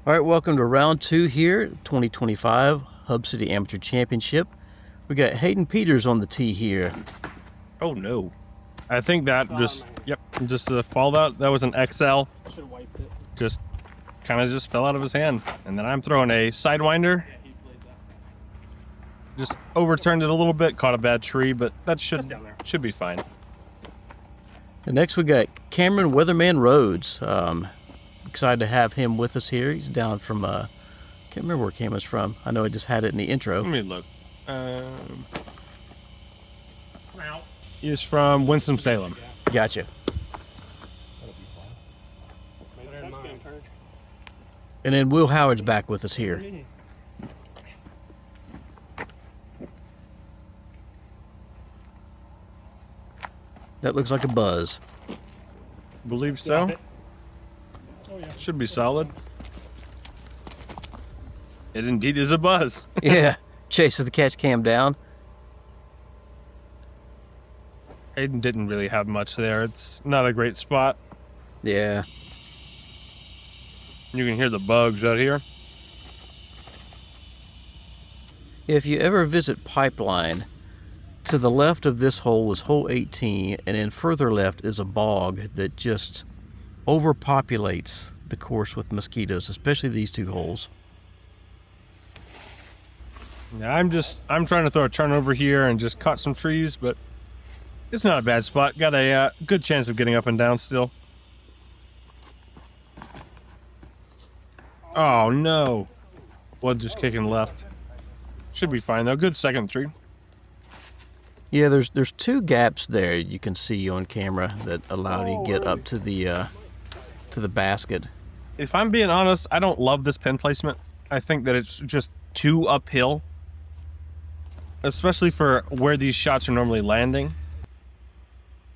All right, welcome to round 2 here, 2025 Hub City Amateur Championship. We got Hayden Peters on the tee here. Oh no. I think that just the fallout. That was an XL. Should have wiped it. Just kind of just fell out of his hand. And then I'm throwing a sidewinder. Yeah, he plays that fast. Just overturned it a little bit, caught a bad tree, but that should be fine. And next we got Cameron Weatherman Rhodes. Excited to have him with us here. He's down from, can't remember where Cameron's from. I know I just had it in the intro. Let me look. He's from Winston-Salem. Gotcha. And then Will Howard's back with us here. That looks like a buzz. Believe so. Should be solid. It indeed is a buzz. Yeah, chases the catch cam down. Hayden didn't really have much there. It's not a great spot. Yeah. You can hear the bugs out here. If you ever visit Pipeline, to the left of this hole is hole 18, and then further left is a bog that just overpopulates the course with mosquitoes, especially these two holes. Yeah, I'm trying to throw a turn over here and just cut some trees, but it's not a bad spot. Got a good chance of getting up and down still. Oh no. Well, just kicking left. Should be fine though. Good second tree. Yeah, there's two gaps there you can see on camera that allow you to get up to the basket. If I'm being honest, I don't love this pin placement. I think that it's just too uphill, especially for where these shots are normally landing.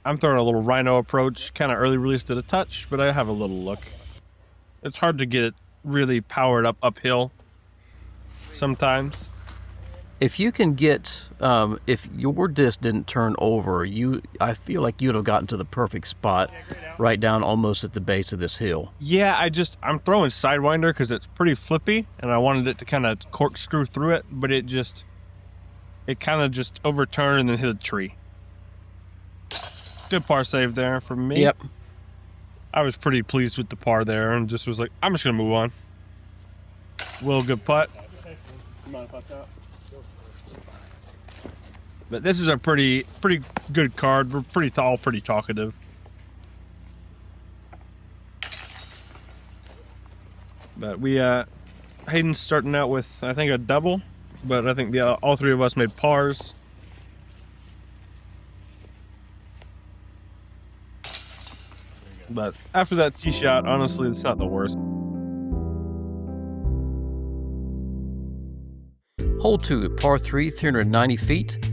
I'm throwing a little rhino approach, kind of early released it a touch, but I have a little look. It's hard to get it really powered up uphill sometimes. If you can get, if your disc didn't turn over, I feel like you'd have gotten to the perfect spot right down almost at the base of this hill. Yeah, I'm throwing sidewinder because it's pretty flippy, and I wanted it to kind of corkscrew through it, but it kind of just overturned and then hit a tree. Good par save there for me. Yep. I was pretty pleased with the par there and just was like, I'm just going to move on. Will, good putt. But this is a pretty good card. We're pretty tall, pretty talkative. But we, Hayden's starting out with, I think, a double. But I think all three of us made pars. But after that tee shot, honestly, it's not the worst. Hole 2, par 3, 390 feet.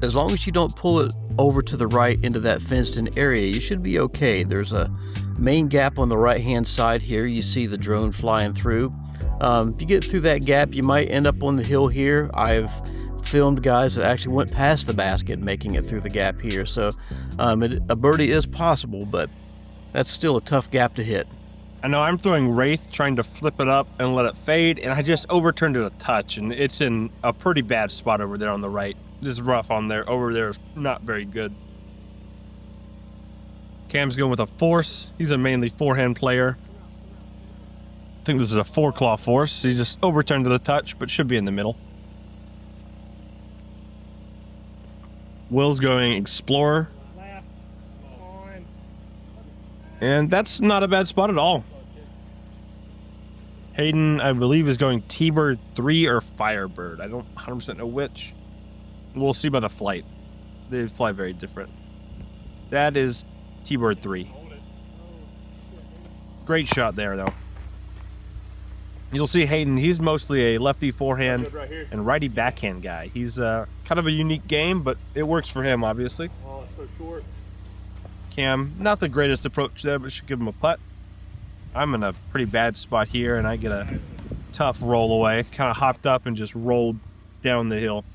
As long as you don't pull it over to the right into that fenced-in area, you should be okay. There's a main gap on the right-hand side here. You see the drone flying through. If you get through that gap, you might end up on the hill here. I've filmed guys that actually went past the basket making it through the gap here. So a birdie is possible, but that's still a tough gap to hit. I know I'm throwing Wraith, trying to flip it up and let it fade, and I just overturned it a touch, and it's in a pretty bad spot over there on the right. This rough on there. Over there is not very good. Cam's going with a force. He's a mainly forehand player. I think this is a 4-claw force. He just overturned it a touch, but should be in the middle. Will's going Explorer. And that's not a bad spot at all. Hayden, I believe, is going T-Bird 3 or Firebird. I don't 100% know which. We'll see by the flight. They fly very different. That is T-Bird 3. Great shot there, though. You'll see Hayden, he's mostly a lefty forehand and righty backhand guy. He's kind of a unique game, but it works for him, obviously. Oh, it's so short. Cam, not the greatest approach there, but should give him a putt. I'm in a pretty bad spot here, and I get a tough roll away. Kind of hopped up and just rolled down the hill.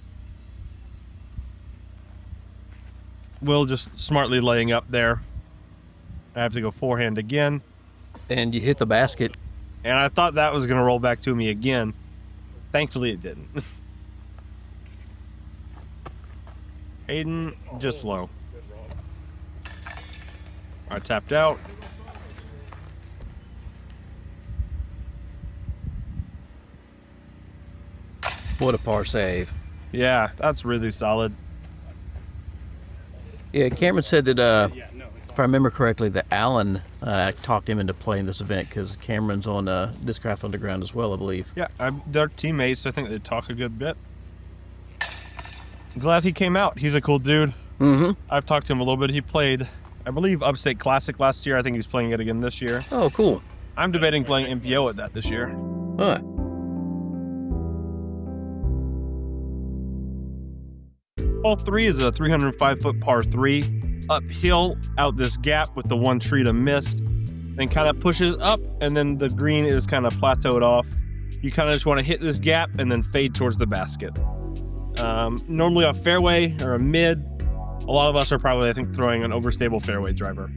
Will just smartly laying up there. I have to go forehand again. And you hit the basket. And I thought that was going to roll back to me again. Thankfully, it didn't. Hayden, just low. I tapped out. What a par save. Yeah, that's really solid. Yeah, Cameron said that, if I remember correctly, that Alan talked him into playing this event because Cameron's on Discraft Underground as well, I believe. Yeah, they're teammates. I think they talk a good bit. Glad he came out. He's a cool dude. Mm-hmm. I've talked to him a little bit. He played, I believe, Upstate Classic last year. I think he's playing it again this year. Oh, cool. I'm debating playing MPO at that this year. Huh. Hole 3 is a 305-foot par 3. Uphill out this gap with the one tree to miss. Then kind of pushes up, and then the green is kind of plateaued off. You kind of just want to hit this gap and then fade towards the basket. Normally a fairway or a mid. A lot of us are probably, I think, throwing an overstable fairway driver.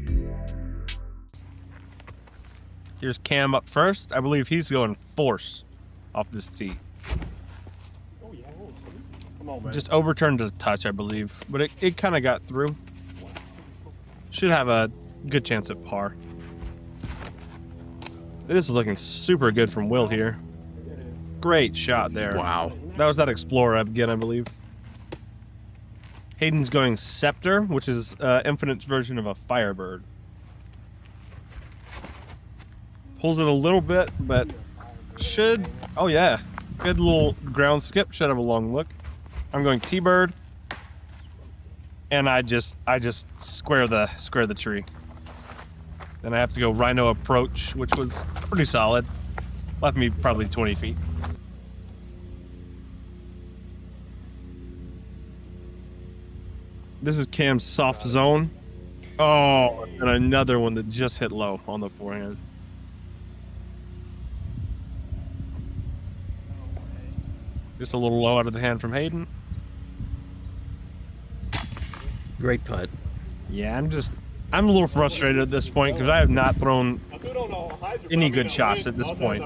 Here's Cam up first. I believe he's going force off this tee. Oh, yeah. Come on, man. Just overturned a touch, I believe. But it kind of got through. Should have a good chance at par. This is looking super good from Will here. Great shot there. Wow. That was that Explorer again, I believe. Hayden's going Scepter, which is Infinite's version of a Firebird. Pulls it a little bit, but should... Oh, yeah. Good little ground skip. Should have a long look. I'm going T-Bird. And I just square the tree. Then I have to go Rhino Approach, which was pretty solid. Left me probably 20 feet. This is Cam's soft zone. Oh, and another one that just hit low on the forehand. Just a little low out of the hand from Hayden. Great putt. Yeah, I'm a little frustrated at this point because I have not thrown any good shots at this point.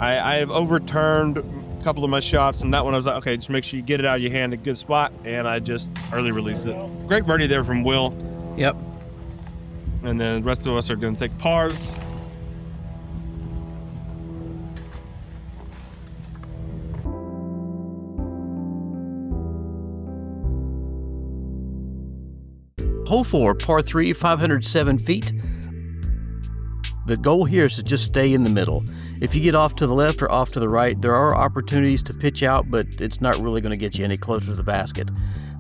I have overturned a couple of my shots, and that one I was like, okay, just make sure you get it out of your hand in a good spot, and I just early released it. Great birdie there from Will. Yep. And then the rest of us are going to take pars. Hole 4, par 3, 507 feet. The goal here is to just stay in the middle. If you get off to the left or off to the right, there are opportunities to pitch out, but it's not really going to get you any closer to the basket.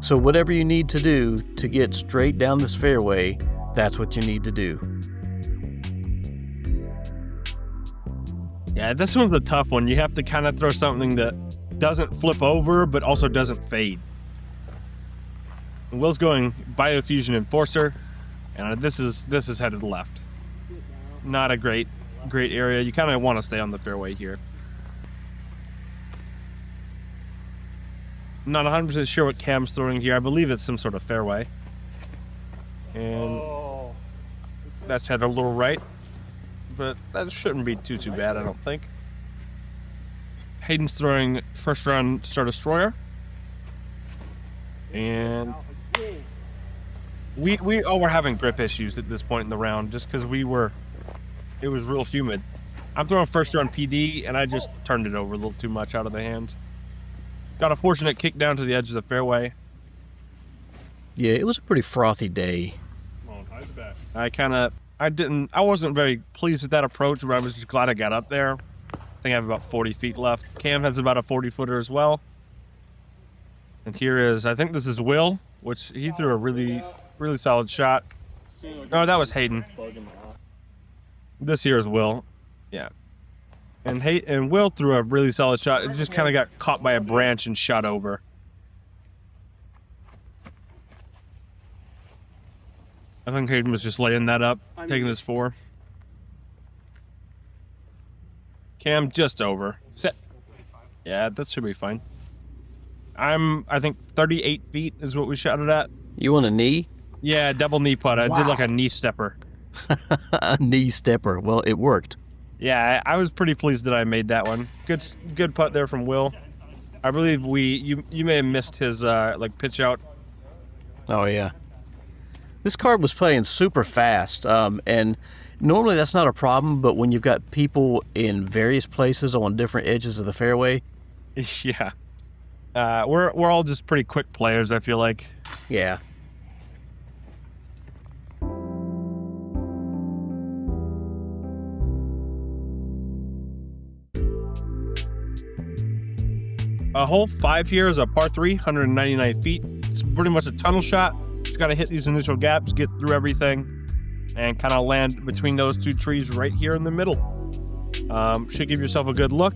So whatever you need to do to get straight down this fairway, that's what you need to do. Yeah, this one's a tough one. You have to kind of throw something that doesn't flip over, but also doesn't fade. Will's going Biofusion Enforcer, and this is headed left. Not a great area. You kind of want to stay on the fairway here. I'm not 100% sure what Cam's throwing here. I believe it's some sort of fairway. And that's headed a little right, but that shouldn't be too bad, I don't think. Hayden's throwing first round Star Destroyer. And we were having grip issues at this point in the round just because it was real humid. I'm throwing first round PD, and I just turned it over a little too much out of the hand. Got a fortunate kick down to the edge of the fairway. Yeah, it was a pretty frothy day. I wasn't very pleased with that approach, but I was just glad I got up there. I think I have about 40 feet left. Cam has about a 40-footer as well. And here is, I think this is Will, which he threw a really solid shot. No, that was Hayden. This here is Will. Yeah. And Will threw a really solid shot. It just kind of got caught by a branch and shot over. I think Hayden was just laying that up, taking his 4. Cam just over. Set. Yeah, that should be fine. I think 38 feet is what we shot it at. You want a knee? Yeah, double knee putt. I did like a knee stepper. A knee stepper. Well, it worked. Yeah, I was pretty pleased that I made that one. Good putt there from Will. I believe you may have missed his like pitch out. Oh, yeah. This card was playing super fast, and normally that's not a problem, but when you've got people in various places on different edges of the fairway. Yeah. We're all just pretty quick players, I feel like. Yeah. Hole 5 here is a par 3, 199 feet. It's pretty much a tunnel shot. Just got to hit these initial gaps, get through everything, and kind of land between those two trees right here in the middle. Should give yourself a good look.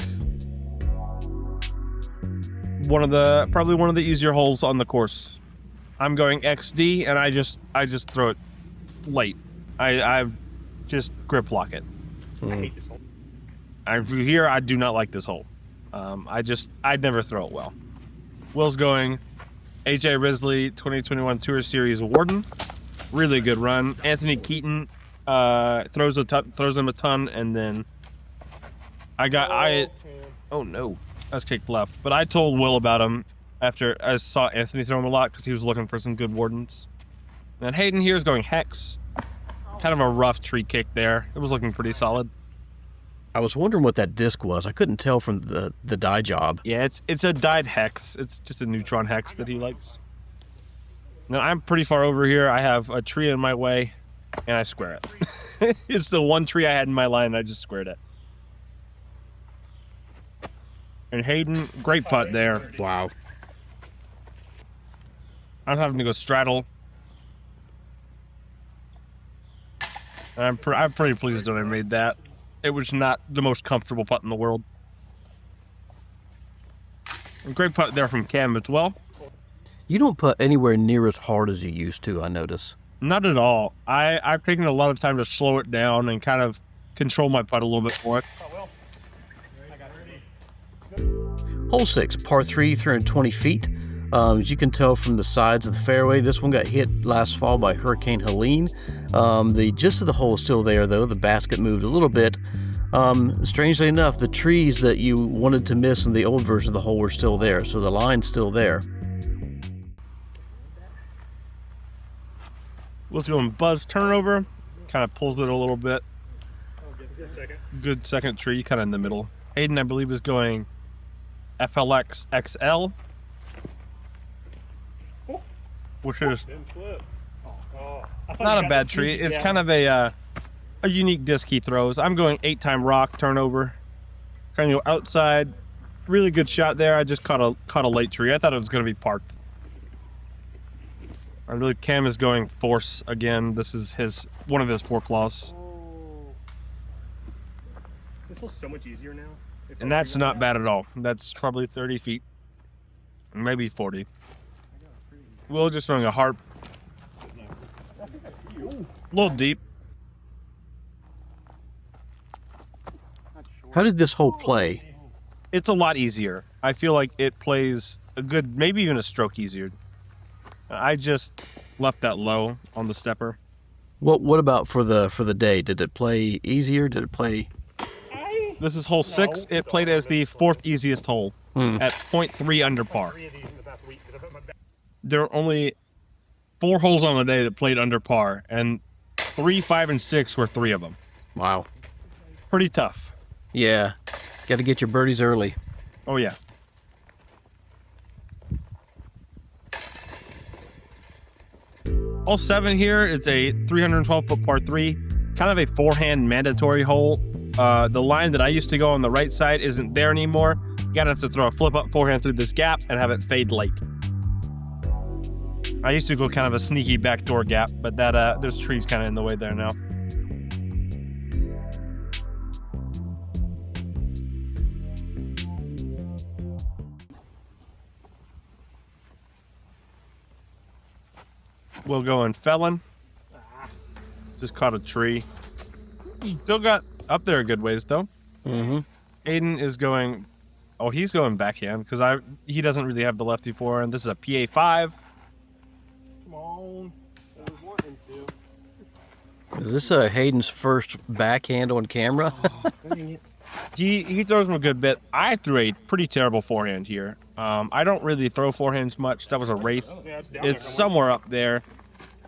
Probably one of the easier holes on the course. I'm going XD, and I just throw it late. I just grip lock it. I hate this hole. Here, I do not like this hole. I'd never throw it well. Will's going AJ Risley 2021 Tour Series Warden. Really good run. Anthony Keaton throws him a ton, and then oh no, that's kicked left. But I told Will about him after I saw Anthony throw him a lot because he was looking for some good Wardens. And Hayden here is going Hex. Kind of a rough tree kick there. It was looking pretty solid. I was wondering what that disc was. I couldn't tell from the dye job. Yeah, it's a dyed hex. It's just a neutron hex that he likes. Now I'm pretty far over here. I have a tree in my way, and I square it. It's the one tree I had in my line, and I just squared it. And Hayden, great putt there. Wow. I'm having to go straddle. And I'm pretty pleased that I made that. It was not the most comfortable putt in the world. A great putt there from Cam as well. You don't putt anywhere near as hard as you used to, I notice. Not at all. I've taken a lot of time to slow it down and kind of control my putt a little bit more. Hole 6, par 3, 320 feet. As you can tell from the sides of the fairway, this one got hit last fall by Hurricane Helene. The gist of the hole is still there, though. The basket moved a little bit. Strangely enough, the trees that you wanted to miss in the old version of the hole were still there, so the line's still there. Let's go and buzz turnover. Kind of pulls it a little bit. Good second tree, kind of in the middle. Hayden, I believe, is going FLX XL. Which is not a bad tree. It's kind of a unique disc he throws. I'm going 8-time rock turnover. Trying to go outside. Really good shot there. I just caught a late tree. I thought it was going to be parked. I believe Cam is going force again. This is one of his 4 claws. This feels so much easier now. And that's not bad at all. That's probably 30 feet. Maybe 40. Will just throwing a harp. A little deep. How did this hole play? It's a lot easier. I feel like it plays a good, maybe even a stroke easier. I just left that low on the stepper. What about for the day? Did it play easier? Did it play? This is hole 6. It played as the 4th easiest hole at 0.3 under par. There are only 4 holes on the day that played under par, and 3, 5, and 6 were 3 of them. Wow. Pretty tough. Yeah. Got to get your birdies early. Oh, yeah. Hole 7 here is a 312-foot par 3, kind of a forehand mandatory hole. The line that I used to go on the right side isn't there anymore. You gotta have to throw a flip-up forehand through this gap and have it fade late. I used to go kind of a sneaky backdoor gap, but there's trees kind of in the way there now. We'll go in Felon. Just caught a tree. Still got up there a good ways, though. Mm-hmm. Hayden is going... Oh, he's going backhand, because he doesn't really have the lefty forehand. This is a PA5. Come on. I was wanting to. Is this Hayden's first backhand on camera? He throws them a good bit. I threw a pretty terrible forehand here. I don't really throw forehands much. That was a race. It's somewhere up there.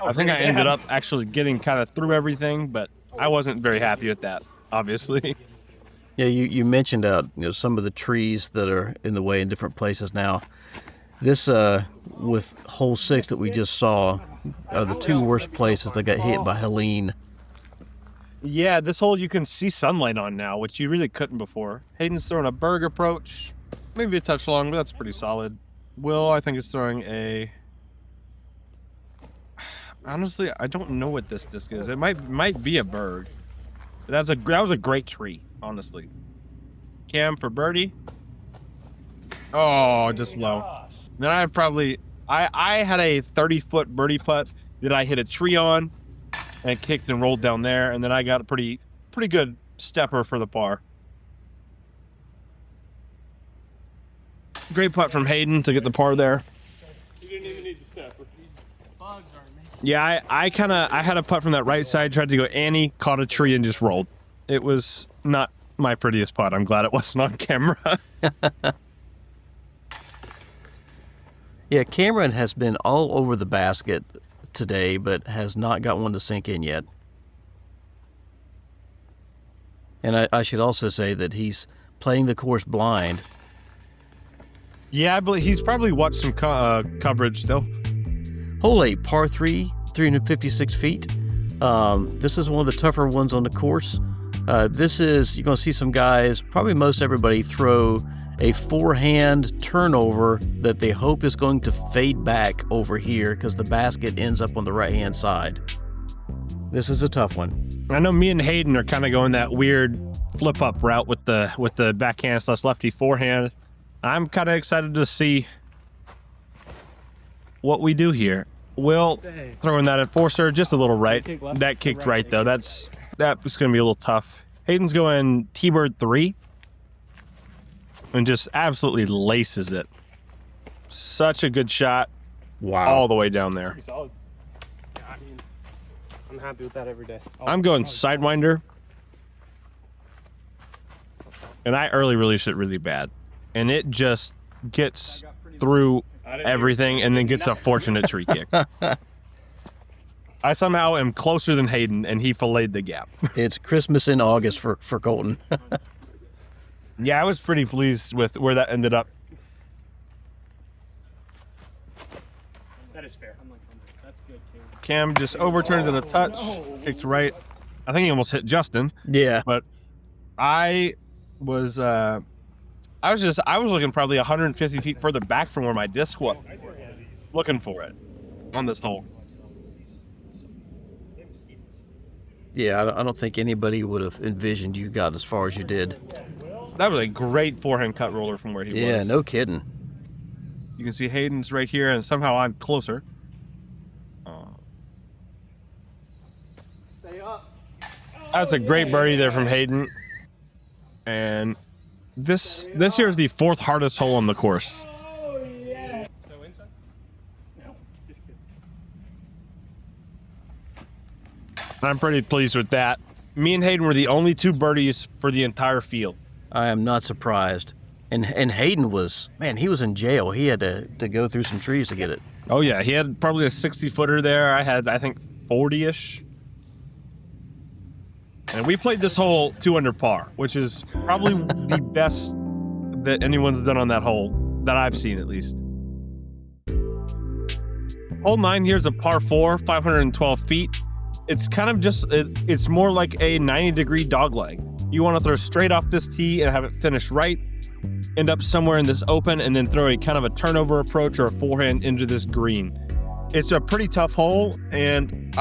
I think I ended up actually getting kind of through everything, but I wasn't very happy with that, obviously. Yeah, you mentioned some of the trees that are in the way in different places now. This with hole 6 that we just saw are the 2 worst places that got hit by Helene. Yeah, this hole you can see sunlight on now, which you really couldn't before. Hayden's throwing a berg approach, maybe a touch long, but that's pretty solid. Will, I think, is throwing a... Honestly, I don't know what this disc is. It might be a berg. That was a great tree, honestly. Cam for birdie. Oh, just low. Then I had a 30-foot birdie putt that I hit a tree on and kicked and rolled down there, and then I got a pretty good stepper for the par. Great putt from Hayden to get the par there. You didn't even need the stepper. Yeah, I had a putt from that right side, tried to go Annie, caught a tree and just rolled. It was not my prettiest putt. I'm glad it wasn't on camera. Yeah, Cameron has been all over the basket today, but has not got one to sink in yet. And I should also say that he's playing the course blind. Yeah, I believe he's probably watched some coverage, though. Hole 8, par 3, 356 feet. This is one of the tougher ones on the course. You're going to see some guys, probably most everybody, throw a forehand turnover that they hope is going to fade back over here because the basket ends up on the right-hand side. This is a tough one. I know me and Hayden are kind of going that weird flip-up route with the backhand / lefty forehand. I'm kind of excited to see what we do here. Will throwing that enforcer just a little right. That kicked right though. That was going to be a little tough. Hayden's going T-bird 3 and just absolutely laces it. Such a good shot. Wow. All the way down there. Pretty solid. Yeah, I mean, I'm happy with that every day. I'm going sidewinder. And I early released it really bad. And it just gets through everything and then gets a fortunate tree kick. I somehow am closer than Hayden, and he filleted the gap. It's Christmas in August for Colton. Yeah, I was pretty pleased with where that ended up. That is fair. That's good, too. Cam just overturns it a touch, kicked right. I think he almost hit Justin. Yeah. But I was looking probably 150 feet further back from where my disc was, looking for it on this hole. Yeah, I don't think anybody would have envisioned you got as far as you did. That was a great forehand cut roller from where he was. Yeah, no kidding. You can see Hayden's right here, and somehow I'm closer. That's a great birdie there from Hayden. And this here is the 4th hardest hole on the course. So inside? No, just kidding. I'm pretty pleased with that. Me and Hayden were the only 2 birdies for the entire field. I am not surprised. And Hayden he was in jail. He had to go through some trees to get it. Oh, yeah. He had probably a 60-footer there. I had, I think, 40-ish. And we played this hole 2 under par, which is probably the best that anyone's done on that hole, that I've seen at least. Hole 9 here is a par 4, 512 feet. It's kind of just, it's more like a 90-degree dogleg. You want to throw straight off this tee and have it finish right, end up somewhere in this open, and then throw a kind of a turnover approach or a forehand into this green. It's a pretty tough hole, and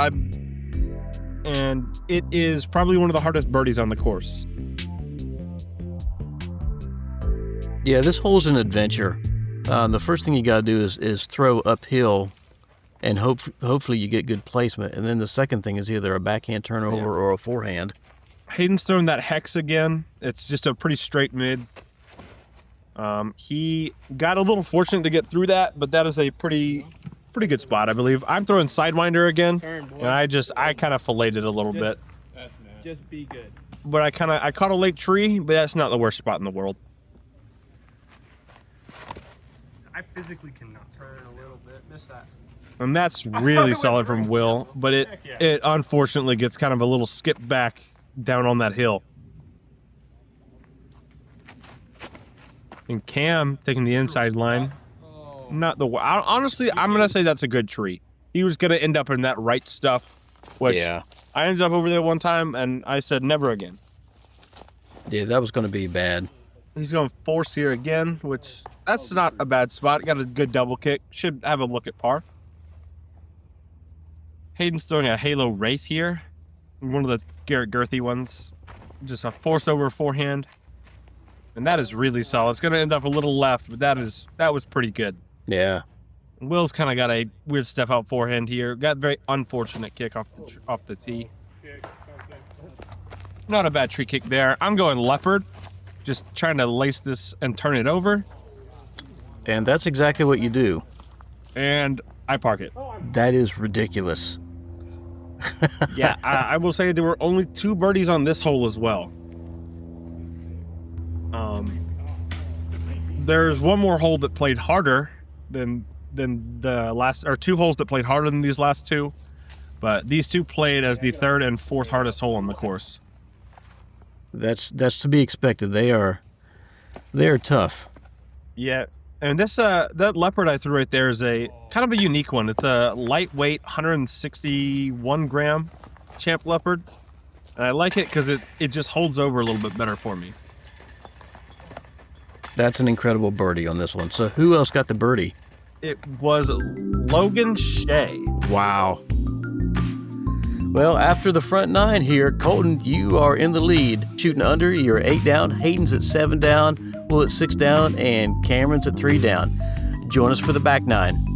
it is probably one of the hardest birdies on the course. Yeah, this hole's an adventure. The first thing you got to do is throw uphill, and hopefully you get good placement. And then the second thing is either a backhand turnover or a forehand. Hayden's throwing that hex again. It's just a pretty straight mid. He got a little fortunate to get through that, but that is a pretty Pretty good spot, I believe. I'm throwing Sidewinder again, Turn, boy. and I kind of filleted a little bit. That's nice. Just be good. But I caught a late tree, but that's not the worst spot in the world. I physically cannot Turn a little bit. Miss that. And that's really solid from Will, but it unfortunately gets kind of a little skip back down on that hill. And Cam taking the inside line. Not the honestly, I'm gonna say that's a good tree. He was gonna end up in that right stuff, which Yeah. I ended up over there one time, and I said never again. Yeah, that was going to be bad. He's going force here again, which that's not a bad spot. Got a good double kick. Should have a look at par. Hayden's throwing a Halo Wraith here, one of the Garrett Girthy ones. Just a force over forehand, and that is really solid. It's gonna end up a little left, but that was pretty good. Yeah. Will's kind of got a weird step out forehand here. Got a very unfortunate kick off the tee. Not a bad tree kick there. I'm going leopard, just trying to lace this and turn it over, And that's exactly what you do. and I park it. That is ridiculous. Yeah, I will say there were only 2 birdies on this hole as well. There's one more hole that played harder than the last, or 2 holes that played harder than these last 2, but these 2 played as the 3rd and 4th hardest hole on the course. That's to be expected. They are tough. Yeah, and this that leopard I threw right there is a kind of a unique one. It's a lightweight 161 gram champ leopard, and I like it because it just holds over a little bit better for me. That's an incredible birdie on this one. So who else got the birdie? It was Logan Shea. Wow. Well, after the front 9 here, Colton, you are in the lead. Shooting under, you're 8 down. Hayden's at 7 down. Will at 6 down. And Cameron's at 3 down. Join us for the back 9.